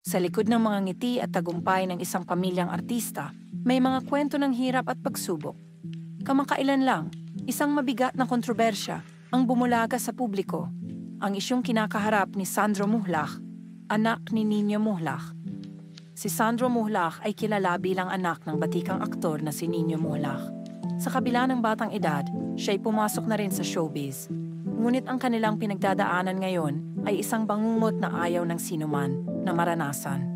Sa likod ng mga ngiti at tagumpay ng isang pamilyang artista, may mga kwento ng hirap at pagsubok. Kamakailan lang, isang mabigat na kontrobersya ang bumulaga sa publiko. Ang isyung kinakaharap ni Sandro Muhlach, anak ni Nino Muhlach. Si Sandro Muhlach ay kilala bilang anak ng batikang aktor na si Nino Muhlach. Sa kabila ng batang edad, siya'y pumasok na rin sa showbiz. Ngunit ang kanilang pinagdadaanan ngayon ay isang bangungot na ayaw ng sinuman na maranasan.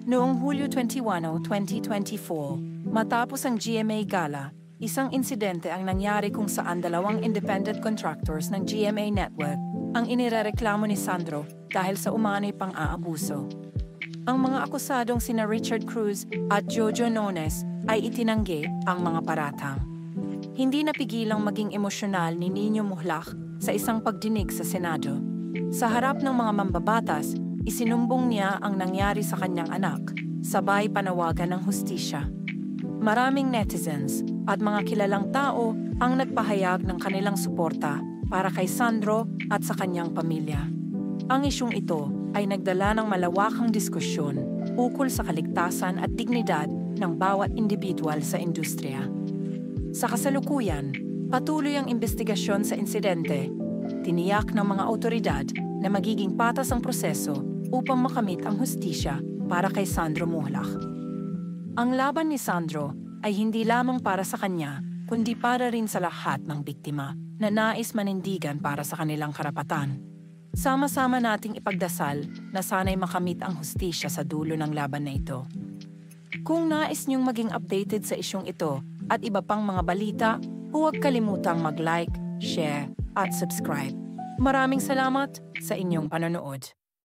Noong Hulyo 21, 2024, matapos ang GMA Gala, isang insidente ang nangyari kung saan dalawang independent contractors ng GMA Network ang inirereklamo ni Sandro dahil sa umano'y pang-aabuso. Ang mga akusadong sina Richard Cruz at Jojo Nones ay itinanggi ang mga paratang. Hindi napigilang maging emosyonal ni Nino Muhlach sa isang pagdinig sa Senado. Sa harap ng mga mambabatas, isinumbong niya ang nangyari sa kanyang anak, sabay panawagan ng hustisya. Maraming netizens at mga kilalang tao ang nagpahayag ng kanilang suporta para kay Sandro at sa kanyang pamilya. Ang isyung ito ay nagdala ng malawakang diskusyon ukol sa kaligtasan at dignidad ng bawat individual sa industriya. Sa kasalukuyan, patuloy ang investigasyon sa insidente. Tiniyak ng mga awtoridad na magiging patas ang proseso upang makamit ang hustisya para kay Sandro Muhlach. Ang laban ni Sandro ay hindi lamang para sa kanya, kundi para rin sa lahat ng biktima na nais manindigan para sa kanilang karapatan. Sama-sama nating ipagdasal na sana'y makamit ang hustisya sa dulo ng laban na ito. Kung nais niyong maging updated sa isyung ito at iba pang mga balita, huwag kalimutang mag-like, share, at subscribe. Maraming salamat sa inyong panonood.